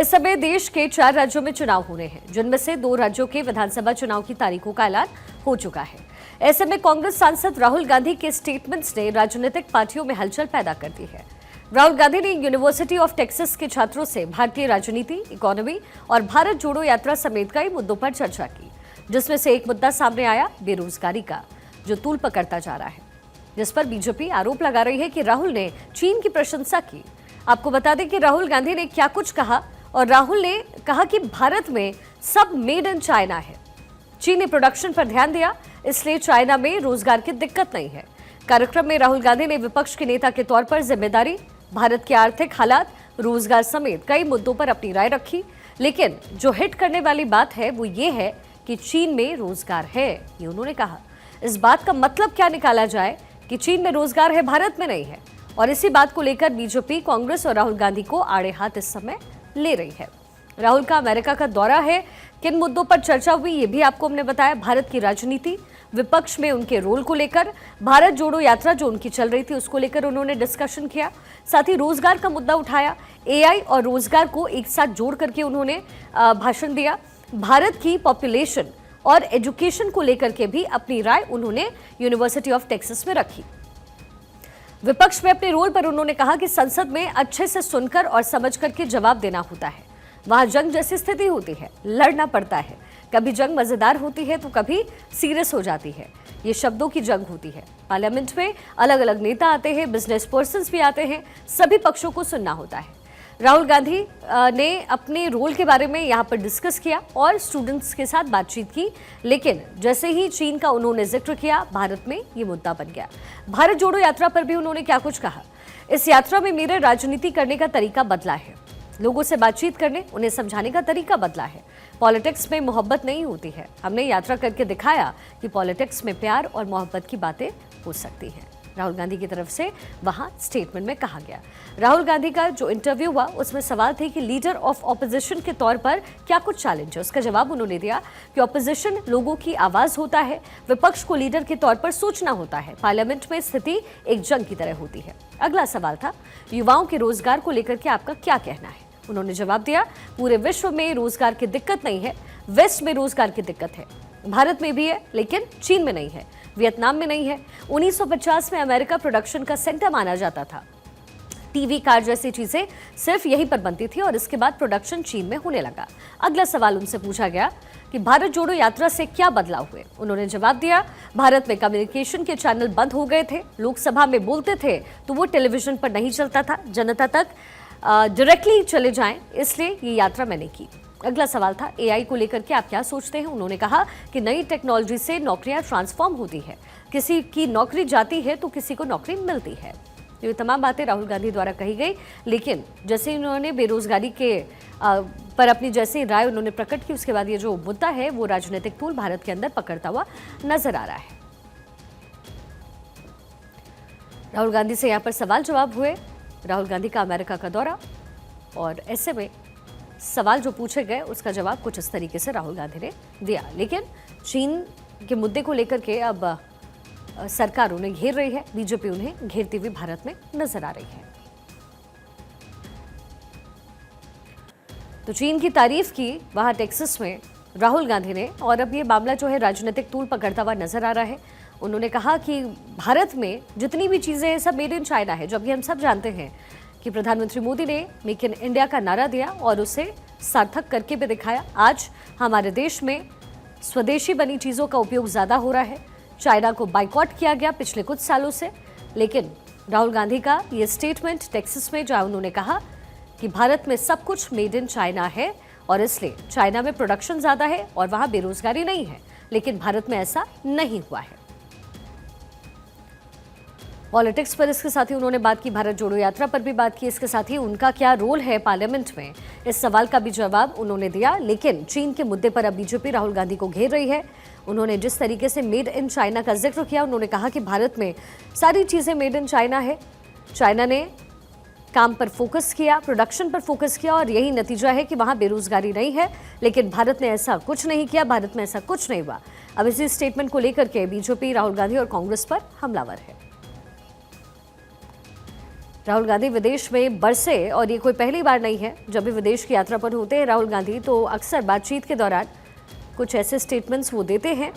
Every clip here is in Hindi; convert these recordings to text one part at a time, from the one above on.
इस समय देश के 4 राज्यों में चुनाव होने हैं, जिनमें से 2 राज्यों के विधानसभा चुनाव की तारीखों का ऐलान हो चुका है। ऐसे में कांग्रेस सांसद राहुल गांधी के स्टेटमेंट्स ने राजनीतिक पार्टियों में हलचल पैदा कर दी है। राहुल गांधी ने यूनिवर्सिटी ऑफ टेक्सास के छात्रों से भारतीय राजनीति, इकोनॉमी और भारत जोड़ो यात्रा समेत कई मुद्दों पर चर्चा की, जिसमें से एक मुद्दा सामने आया बेरोजगारी का, जो तूल पकड़ता जा रहा है, जिस पर बीजेपी आरोप लगा रही है कि राहुल ने चीन की प्रशंसा की। आपको बता दें कि राहुल गांधी ने क्या कुछ कहा, और राहुल ने कहा कि भारत में सब मेड इन चाइना है। चीन ने प्रोडक्शन पर ध्यान दिया, इसलिए चाइना में रोजगार की दिक्कत नहीं है। कार्यक्रम में राहुल गांधी ने विपक्ष के नेता के तौर पर जिम्मेदारी, भारत के आर्थिक हालात, रोजगार समेत कई मुद्दों पर अपनी राय रखी। लेकिन जो हिट करने वाली बात है वो ये है कि चीन में रोजगार है, ये उन्होंने कहा। इस बात का मतलब क्या निकाला जाए कि चीन में रोजगार है, भारत में नहीं है, और इसी बात को लेकर बीजेपी, कांग्रेस और राहुल गांधी को आड़े हाथ इस समय ले रही है। राहुल का अमेरिका का दौरा है, किन मुद्दों पर चर्चा हुई ये भी आपको हमने बताया। भारत की राजनीति, विपक्ष में उनके रोल को लेकर, भारत जोड़ो यात्रा जो उनकी चल रही थी उसको लेकर उन्होंने डिस्कशन किया। साथ ही रोजगार का मुद्दा उठाया, एआई और रोजगार को एक साथ जोड़ करके उन्होंने भाषण दिया। भारत की पॉपुलेशन और एजुकेशन को लेकर के भी अपनी राय उन्होंने यूनिवर्सिटी ऑफ टेक्सास में रखी। विपक्ष में अपने रोल पर उन्होंने कहा कि संसद में अच्छे से सुनकर और समझ करके जवाब देना होता है। वहां जंग जैसी स्थिति होती है, लड़ना पड़ता है। कभी जंग मजेदार होती है तो कभी सीरियस हो जाती है। ये शब्दों की जंग होती है। पार्लियामेंट में अलग अलग नेता आते हैं, बिजनेस पर्सन्स भी आते हैं, सभी पक्षों को सुनना होता है। राहुल गांधी ने अपने रोल के बारे में यहाँ पर डिस्कस किया और स्टूडेंट्स के साथ बातचीत की, लेकिन जैसे ही चीन का उन्होंने जिक्र किया, भारत में ये मुद्दा बन गया। भारत जोड़ो यात्रा पर भी उन्होंने क्या कुछ कहा। इस यात्रा में मेरे राजनीति करने का तरीका बदला है, लोगों से बातचीत करने, उन्हें समझाने का तरीका बदला है। पॉलिटिक्स में मोहब्बत नहीं होती है। हमने यात्रा करके दिखाया कि पॉलिटिक्स में प्यार और मोहब्बत की बातें हो सकती हैं। राहुल गांधी की तरफ से वहां स्टेटमेंट में कहा गया। राहुल गांधी का जो इंटरव्यू हुआ उसमें सवाल थे कि लीडर ऑफ ऑपोजिशन के तौर पर क्या कुछ चैलेंज है। उसका जवाब उन्होंने दिया कि ऑपोजिशन लोगों की आवाज होता है, विपक्ष को लीडर के तौर पर सोचना होता है। पार्लियामेंट में स्थिति एक जंग की तरह होती है। अगला सवाल था युवाओं के रोजगार को लेकर के आपका क्या कहना है। उन्होंने जवाब दिया, पूरे विश्व में रोजगार की दिक्कत नहीं है, वेस्ट में रोजगार की दिक्कत है। भारत में भी है, लेकिन चीन में नहीं है, वियतनाम में नहीं है। 1950 में अमेरिका प्रोडक्शन का सेंटर माना जाता था। टीवी, कार जैसी चीजें सिर्फ यहीं पर बनती थी और इसके बाद प्रोडक्शन चीन में होने लगा। अगला सवाल उनसे पूछा गया कि भारत जोड़ो यात्रा से क्या बदलाव हुए। उन्होंने जवाब दिया, भारत में कम्युनिकेशन के चैनल बंद हो गए थे, लोकसभा में बोलते थे तो वो टेलीविजन पर नहीं चलता था, जनता तक डायरेक्टली चले जाएं, इसलिए ये यात्रा मैंने की। अगला सवाल था एआई को लेकर के आप क्या सोचते हैं। उन्होंने कहा कि नई टेक्नोलॉजी से नौकरियां ट्रांसफॉर्म होती है, किसी की नौकरी जाती है तो किसी को नौकरी मिलती है। ये तमाम बातें राहुल गांधी द्वारा कही गई, लेकिन जैसे उन्होंने बेरोजगारी के पर अपनी जैसी राय उन्होंने प्रकट की, उसके बाद ये जो मुद्दा है वो राजनीतिक तूल भारत के अंदर पकड़ता हुआ नजर आ रहा है। राहुल गांधी से यहाँ पर सवाल जवाब हुए। राहुल गांधी का अमेरिका का दौरा, और ऐसे में सवाल जो पूछे गए उसका जवाब कुछ इस तरीके से राहुल गांधी ने दिया। लेकिन चीन के मुद्दे को लेकर के अब सरकार उन्हें घेर रही है, बीजेपी उन्हें घेरती हुई भारत में नजर आ रही है। तो चीन की तारीफ की वहां टेक्सास में राहुल गांधी ने, और अब ये मामला जो है राजनीतिक तूल पकड़ता हुआ नजर आ रहा है। उन्होंने कहा कि भारत में जितनी भी चीजें हैं सब मेड इन चाइना है, जो अभी हम सब जानते हैं कि प्रधानमंत्री मोदी ने मेक इन इंडिया का नारा दिया और उसे सार्थक करके भी दिखाया। आज हमारे देश में स्वदेशी बनी चीज़ों का उपयोग ज़्यादा हो रहा है। चाइना को बाइकॉट किया गया पिछले कुछ सालों से, लेकिन राहुल गांधी का ये स्टेटमेंट टेक्सास में, जहां उन्होंने कहा कि भारत में सब कुछ मेड इन चाइना है और इसलिए चाइना में प्रोडक्शन ज़्यादा है और वहाँ बेरोजगारी नहीं है, लेकिन भारत में ऐसा नहीं हुआ है। पॉलिटिक्स पर इसके साथ ही उन्होंने बात की, भारत जोड़ो यात्रा पर भी बात की, इसके साथ ही उनका क्या रोल है पार्लियामेंट में, इस सवाल का भी जवाब उन्होंने दिया। लेकिन चीन के मुद्दे पर अब बीजेपी राहुल गांधी को घेर रही है। उन्होंने जिस तरीके से मेड इन चाइना का जिक्र किया, उन्होंने कहा कि भारत में सारी चीज़ें मेड इन चाइना है। चाइना ने काम पर फोकस किया, प्रोडक्शन पर फोकस किया, और यही नतीजा है कि वहाँ बेरोजगारी नहीं है, लेकिन भारत ने ऐसा कुछ नहीं किया, भारत में ऐसा कुछ नहीं हुआ। अब इसी स्टेटमेंट को लेकर के बीजेपी राहुल गांधी और कांग्रेस पर हमलावर है। राहुल गांधी विदेश में बरसे और ये कोई पहली बार नहीं है। जब भी विदेश की यात्रा पर होते हैं राहुल गांधी तो अक्सर बातचीत के दौरान कुछ ऐसे स्टेटमेंट्स वो देते हैं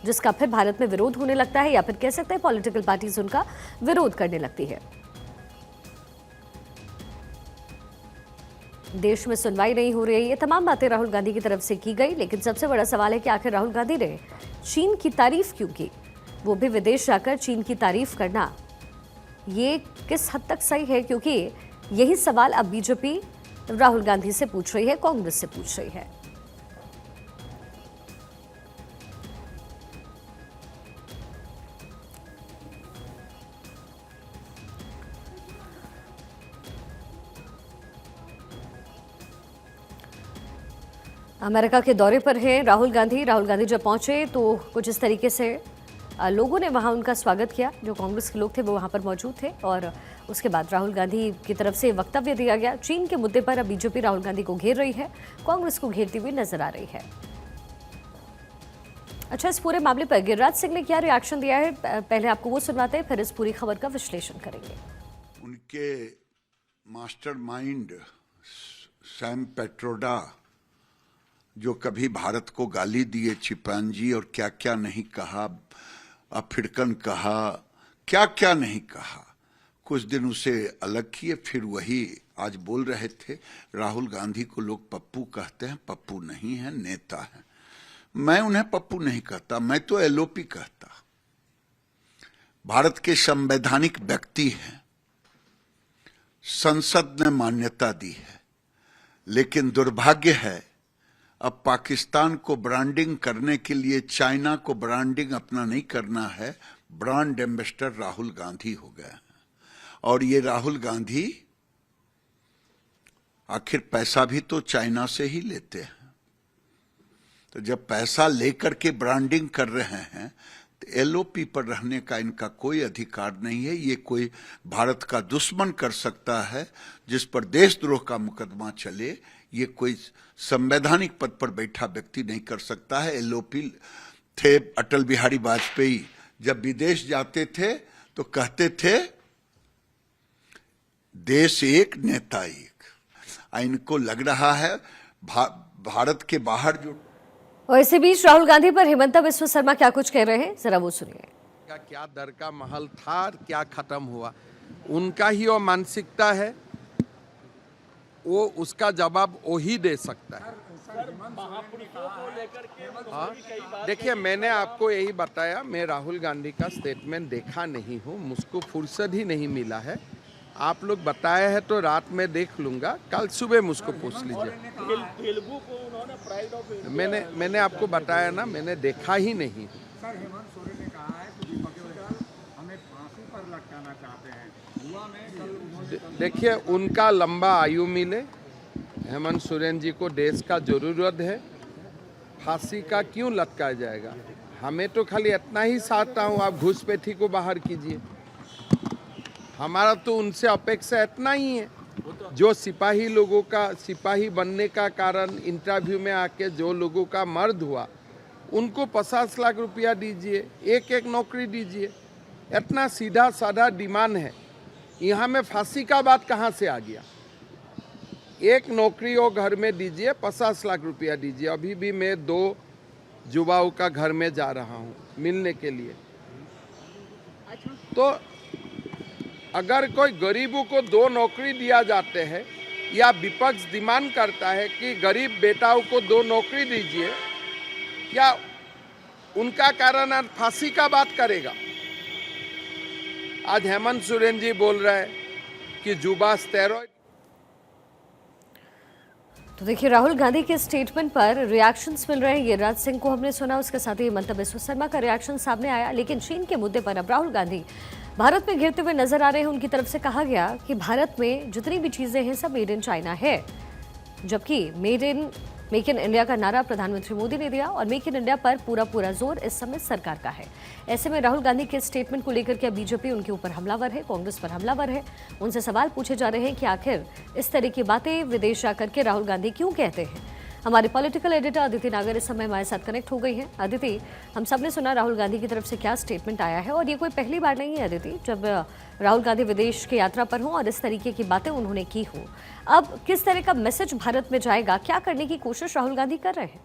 जिसका फिर भारत में विरोध होने लगता है, या फिर कह सकते हैं पॉलिटिकल पार्टीज उनका विरोध करने लगती है। देश में सुनवाई नहीं हो रही, ये तमाम बातें राहुल गांधी की तरफ से की गई। लेकिन सबसे बड़ा सवाल है कि आखिर राहुल गांधी ने चीन की तारीफ क्यों की, वो भी विदेश जाकर चीन की तारीफ करना, ये किस हद तक सही है? क्योंकि यही सवाल अब बीजेपी राहुल गांधी से पूछ रही है, कांग्रेस से पूछ रही है। अमेरिका के दौरे पर हैं राहुल गांधी। राहुल गांधी जब पहुंचे तो कुछ इस तरीके से लोगों ने वहां उनका स्वागत किया। जो कांग्रेस के लोग थे वो वहां पर मौजूद थे और उसके बाद राहुल गांधी की तरफ से वक्तव्य दिया गया। चीन के मुद्दे पर अब बीजेपी राहुल गांधी को घेर रही है, कांग्रेस को घेरती हुई नजर आ रही है। अच्छा, इस पूरे मामले पर गिरिराज सिंह ने क्या रिएक्शन दिया है, पहले आपको वो सुनवाते हैं, फिर इस पूरी खबर का विश्लेषण करेंगे। उनके मास्टरमाइंड सैम पेट्रोडा जो कभी भारत को गाली दिए, चिंपांजी और क्या क्या नहीं कहा, अफ्रीकन कहा, क्या क्या नहीं कहा, कुछ दिन उसे अलग किए, फिर वही आज बोल रहे थे। राहुल गांधी को लोग पप्पू कहते हैं, पप्पू नहीं है, नेता है। मैं उन्हें पप्पू नहीं कहता, मैं तो एलओपी कहता। भारत के संवैधानिक व्यक्ति हैं, संसद ने मान्यता दी है, लेकिन दुर्भाग्य है अब पाकिस्तान को ब्रांडिंग करने के लिए चाइना को ब्रांडिंग अपना नहीं करना है, ब्रांड एम्बेसडर राहुल गांधी हो गए हैं। और ये राहुल गांधी आखिर पैसा भी तो चाइना से ही लेते हैं, तो जब पैसा लेकर के ब्रांडिंग कर रहे हैं तो एलओपी पर रहने का इनका कोई अधिकार नहीं है। ये कोई भारत का दुश्मन कर सकता है, जिस पर देशद्रोह का मुकदमा चले, ये कोई संवैधानिक पद पर बैठा व्यक्ति नहीं कर सकता है। एलओपी थे अटल बिहारी वाजपेयी, जब विदेश जाते थे तो कहते थे देश एक नेता एक। इनको लग रहा है भारत के बाहर जो। और इसी बीच राहुल गांधी पर हिमंता बिस्व शर्मा क्या कुछ कह रहे हैं, जरा वो सुनिए। क्या डर का महल था और क्या खत्म हुआ, उनका ही वो मानसिकता है, वो उसका जवाब वही दे सकता है। हाँ, देखिए, मैंने आपको यही बताया, मैं राहुल गांधी का स्टेटमेंट देखा नहीं हूँ, मुझको फुर्सत ही नहीं मिला है। आप लोग बताए हैं तो रात में देख लूंगा, कल सुबह मुझको पूछ लीजिए। मैंने आपको बताया ना, मैंने देखा ही नहीं। हेमंत सोरेन ने कहा है कि विपक्षी दल हमें फांसी पर लटकाना चाहते हैं। देखिए, उनका लंबा आयु मिले, हेमंत सोरेन जी को देश का जरूरत है, फांसी का क्यों लटकाया जाएगा। हमें तो खाली इतना ही चाहता हूँ, आप घुसपैठी को बाहर कीजिए। हमारा तो उनसे अपेक्षा इतना ही है, जो सिपाही लोगों का, सिपाही बनने का कारण इंटरव्यू में आके जो लोगों का मर्द हुआ, उनको 50 लाख रुपया दीजिए, एक एक नौकरी दीजिए। इतना सीधा साधा डिमांड है। यहाँ में फांसी का बात कहाँ से आ गया? एक नौकरी और घर में दीजिए, 50 लाख रुपया दीजिए। अभी भी मैं 2 युवाओं का घर में जा रहा हूँ मिलने के लिए। तो अगर कोई गरीबों को 2 नौकरी दिया जाते हैं, या विपक्ष डिमांड करता है कि गरीब बेटाओं को 2 नौकरी दीजिए, क्या उनका कारण आज फांसी का बात करेगा? आज हेमंत सोरेन जी बोल रहे हैं कि जुबा स्टेरॉइड। तो देखिए, राहुल गांधी के स्टेटमेंट पर रिएक्शंस मिल रहे हैं। गिरिराज सिंह को हमने सुना, उसके साथ ही हिमंता बिस्व शर्मा का रिएक्शन सामने आया। लेकिन चीन के मुद्दे पर अब राहुल गांधी भारत में घिरते हुए नजर आ रहे हैं। उनकी तरफ से कहा गया कि भारत में जितनी भी चीजें हैं सब मेड इन चाइना है, जबकि मेक इन इंडिया का नारा प्रधानमंत्री मोदी ने दिया और मेक इन इंडिया पर पूरा जोर इस समय सरकार का है। ऐसे में राहुल गांधी के स्टेटमेंट को लेकर के बीजेपी उनके ऊपर हमलावर है, कांग्रेस पर हमलावर है। उनसे सवाल पूछे जा रहे हैं कि आखिर इस तरह की बातें विदेश जाकर के राहुल गांधी क्यों कहते हैं। हमारे पॉलिटिकल एडिटर अदिति नागर इस समय हमारे साथ कनेक्ट हो गई है। अदिति, हम सब ने सुना राहुल गांधी की तरफ से क्या स्टेटमेंट आया है, और ये कोई पहली बार नहीं है अदिति जब राहुल गांधी विदेश की यात्रा पर हों और इस तरीके की बातें उन्होंने की हों। अब किस तरह का मैसेज भारत में जाएगा, क्या करने की कोशिश राहुल गांधी कर रहे हैं?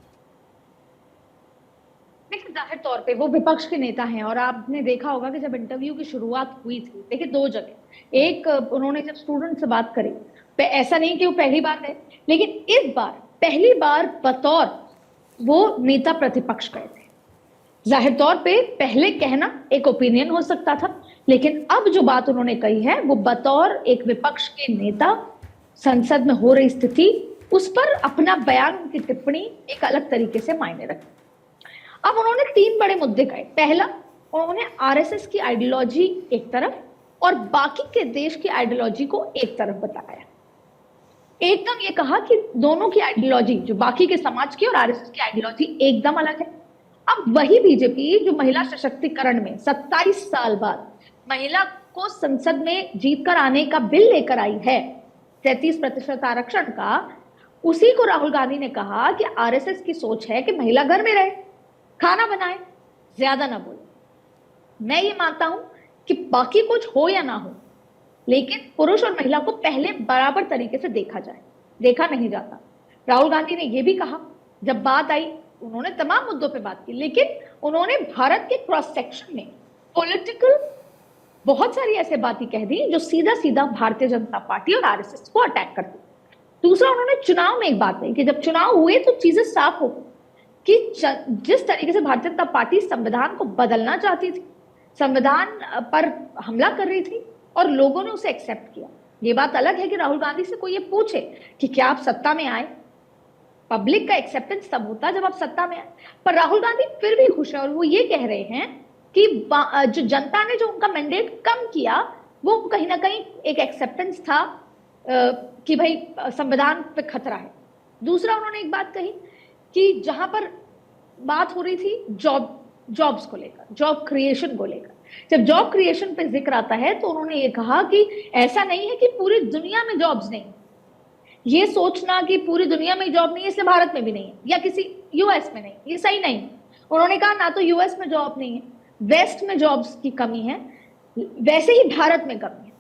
देखिए, जाहिर तौर पे वो विपक्ष के नेता हैं और आपने देखा होगा कि जब इंटरव्यू की शुरुआत हुई थी, देखिए 2 जगह, एक उन्होंने जब स्टूडेंट से बात करी, ऐसा नहीं कि वो पहली बार है, लेकिन इस बार पहली बार बतौर वो नेता प्रतिपक्ष गए थे। जाहिर तौर पे पहले कहना एक ओपिनियन हो सकता था, लेकिन अब जो बात उन्होंने कही है वो बतौर एक विपक्ष के नेता संसद में हो रही स्थिति, उस पर अपना बयान, उनकी टिप्पणी एक अलग तरीके से मायने रखती। अब उन्होंने 3 बड़े मुद्दे कहे। पहला, उन्होंने आरएसएस की आइडियोलॉजी एक तरफ और बाकी के देश की आइडियोलॉजी को एक तरफ बताया। एकदम ये कहा कि दोनों की आइडियोलॉजी, जो बाकी के समाज की और आरएसएस की आइडियोलॉजी, एकदम अलग है। अब वही बीजेपी जो महिला सशक्तिकरण में 27 साल बाद महिला को संसद में जीतकर आने का बिल लेकर आई है, 33% आरक्षण का, उसी को राहुल गांधी ने कहा कि आरएसएस की सोच है कि महिला घर में रहे, खाना बनाए, ज्यादा ना बोले। मैं ये मानता हूं कि बाकी कुछ हो या ना हो, लेकिन पुरुष और महिला को पहले बराबर तरीके से देखा जाए, देखा नहीं जाता। राहुल गांधी ने यह भी कहा, जब बात आई, उन्होंने तमाम मुद्दों पे बात की, लेकिन उन्होंने भारत के क्रॉस सेक्शन में पॉलिटिकल बहुत सारी ऐसे बातें कह दी जो सीधा सीधा भारतीय जनता पार्टी और आरएसएस को अटैक करती। दूसरा, उन्होंने चुनाव में एक बात कही कि जब चुनाव हुए तो चीजें साफ हो कि जिस तरीके से भारतीय जनता पार्टी संविधान को बदलना चाहती थी, संविधान पर हमला कर रही थी और लोगों ने उसे एक्सेप्ट किया। ये बात अलग है कि राहुल गांधी से कोई ये पूछे कि क्या आप सत्ता में आए। पब्लिक का एक्सेप्टेंस तब होता जब आप सत्ता में आए, पर राहुल गांधी फिर भी खुश है और वो ये कह रहे हैं कि जो जनता ने जो उनका मैंडेट कम किया, वो कहीं ना कहीं एक एक्सेप्टेंस था कि भाई संविधान पे खतरा है। दूसरा, उन्होंने एक बात कही कि जहां पर बात हो रही थी जॉब्स को लेकर, जॉब क्रिएशन को लेकर, जब जॉब क्रिएशन पे जिक्र आता है तो उन्होंने ये कहा कि ऐसा नहीं है कि पूरी दुनिया में जॉब्स नहीं, ये सोचना कि पूरी दुनिया में जॉब नहीं है इसलिए भारत में भी नहीं है या किसी यूएस में नहीं, ये सही नहीं। उन्होंने कहा ना तो यूएस में जॉब नहीं है, वेस्ट में जॉब्स की कमी है, वैसे ही भारत में कमी है।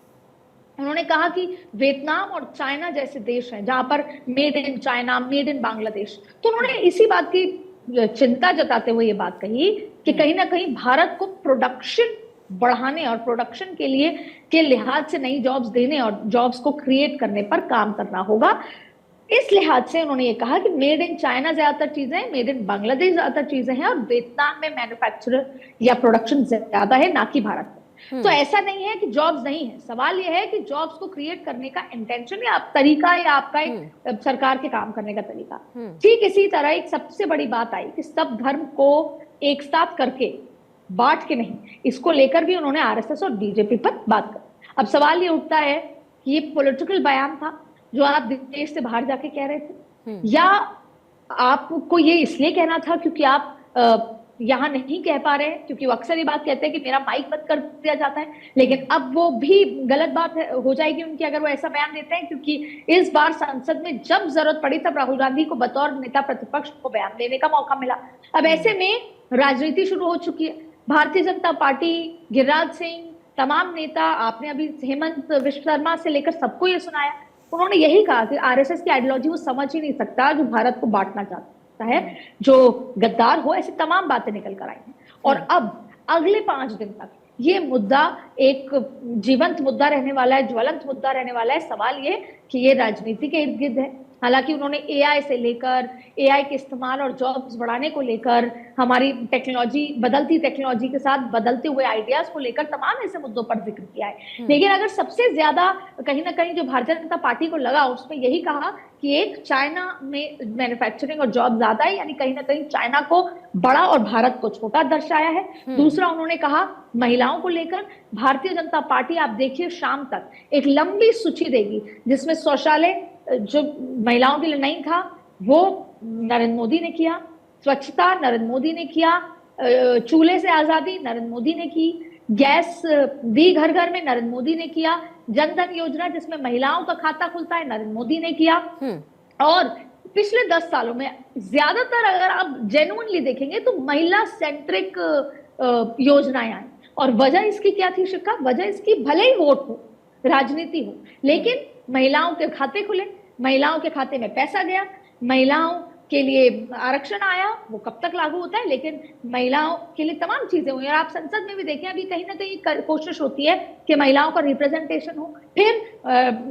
उन्होंने कहा कि वियतनाम और चाइना जैसे देश हैं जहां पर made in China, made in Bangladesh, तो उन्होंने इसी बात की चिंता जताते हुए ये बात कही कि कहीं ना कहीं भारत को प्रोडक्शन बढ़ाने और प्रोडक्शन के लिए के लिहाज से नई जॉब्स देने और जॉब्स को क्रिएट करने पर काम करना होगा। इस लिहाज से उन्होंने ये कहा कि मेड इन चाइना ज्यादातर चीजें हैं, मेड इन बांग्लादेश ज्यादातर चीजें हैं और वियतनाम में मैन्युफैक्चरर या प्रोडक्शन ज्यादा है, ना कि भारत में। तो ऐसा नहीं है कि जॉब्स नहीं है, सवाल यह है कि जॉब्स को क्रिएट करने का इंटेंशन या तरीका या आपका एक सरकार के काम करने का तरीका। ठीक इसी तरह एक सबसे बड़ी बात आई कि सब धर्म को एक साथ करके, बांट के नहीं, इसको लेकर भी उन्होंने आरएसएस और बीजेपी पर बात की। अब सवाल ये उठता है कि ये पॉलिटिकल बयान था जो आप देश से बाहर जाके कह रहे थे, या आपको ये इसलिए कहना था क्योंकि आप यहाँ नहीं कह पा रहे हैं, क्योंकि वो अक्सर ये बात कहते हैं कि मेरा माइक बंद कर दिया जाता है, लेकिन अब वो भी गलत बात हो जाएगी उनकी अगर वो ऐसा बयान देते हैं, क्योंकि इस बार संसद में जब जरूरत पड़ी तब राहुल गांधी को बतौर नेता प्रतिपक्ष को बयान देने का मौका मिला। अब ऐसे में राजनीति शुरू हो चुकी है। भारतीय जनता पार्टी, गिरिराज सिंह, तमाम नेता, आपने अभी हेमंत विश्व शर्मा से लेकर सबको ये सुनाया, उन्होंने यही कहा कि आरएसएस की आइडियोलॉजी वो समझ ही नहीं सकता जो भारत को बांटना चाहता है, जो गद्दार हो, ऐसी तमाम बातें निकल कर आई हैं। और अब अगले 5 दिन तक ये मुद्दा एक जीवंत मुद्दा रहने वाला है, ज्वलंत मुद्दा रहने वाला है। सवाल ये कि ये राजनीति के इर्द गिर्द है। हालांकि उन्होंने एआई से लेकर एआई के इस्तेमाल और जॉब्स बढ़ाने को लेकर, हमारी टेक्नोलॉजी, बदलती टेक्नोलॉजी के साथ बदलते हुए आइडियाज को लेकर तमाम ऐसे मुद्दों पर जिक्र किया है। लेकिन अगर सबसे ज्यादा कहीं ना कहीं जो भारतीय जनता पार्टी को लगा, उसमें यही कहा कि एक, चाइना में मैन्युफैक्चरिंग और जॉब ज्यादा है, यानी कहीं ना कहीं चाइना को बड़ा और भारत को छोटा दर्शाया है। दूसरा, उन्होंने कहा महिलाओं को लेकर भारतीय जनता पार्टी, आप देखिए शाम तक एक लंबी सूची देगी जिसमें शौचालय जो महिलाओं के लिए नहीं था वो नरेंद्र मोदी ने किया, स्वच्छता नरेंद्र मोदी ने किया, चूल्हे से आजादी नरेंद्र मोदी ने की, गैस दी घर घर में नरेंद्र मोदी ने किया, जनधन योजना जिसमें महिलाओं का खाता खुलता है नरेंद्र मोदी ने किया, और पिछले 10 सालों में ज्यादातर अगर आप जेन्युइनली देखेंगे तो महिला सेंट्रिक योजनाएं आई। और वजह इसकी क्या थी शिखा? वजह इसकी भले ही वोट हो, राजनीति हो, लेकिन महिलाओं के खाते खुले, महिलाओं के खाते में पैसा गया, महिलाओं के लिए आरक्षण आया। वो कब तक लागू होता है, लेकिन महिलाओं के लिए तमाम चीजें हुई। और आप संसद में भी देखें, अभी कहीं ना कहीं कोशिश होती है कि महिलाओं का रिप्रेजेंटेशन हो। फिर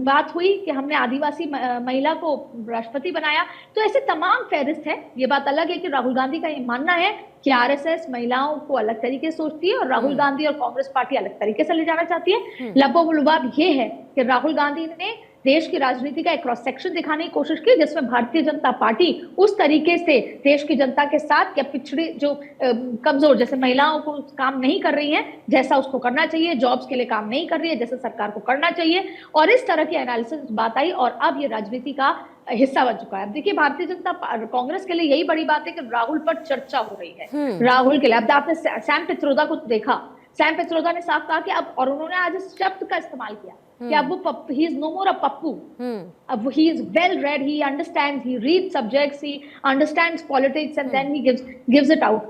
बात हुई कि हमने आदिवासी महिला को राष्ट्रपति बनाया। तो ऐसे तमाम फहरिस्त है। ये बात अलग है कि राहुल गांधी का ये मानना है कि आरएसएस महिलाओं को अलग तरीके से सोचती है और राहुल गांधी और कांग्रेस पार्टी अलग तरीके से ले जाना चाहती है। लबो-लुबाब ये है कि राहुल गांधी ने देश की राजनीति का एक क्रॉस सेक्शन दिखाने की कोशिश की, जिसमें भारतीय जनता पार्टी उस तरीके से देश की जनता के साथ या पिछड़ी जो कमजोर, जैसे महिलाओं को काम नहीं कर रही है जैसा उसको करना चाहिए, जॉब्स के लिए काम नहीं कर रही है जैसे सरकार को करना चाहिए, और इस तरह की एनालिसिस बात आई और अब ये राजनीति का हिस्सा बन चुका है। अब देखिए, भारतीय जनता कांग्रेस के लिए यही बड़ी बात है कि राहुल पर चर्चा हो रही है। राहुल के लिए अब आपने सैम पित्रोदा को देखा, सैम पित्रोदा ने साफ कहा कि अब, और उन्होंने आज इस शब्द का इस्तेमाल किया कि अब वो he is no more a Pappu, अब he is well read, he understands, he read subjects, he understands politics and then he gives it out.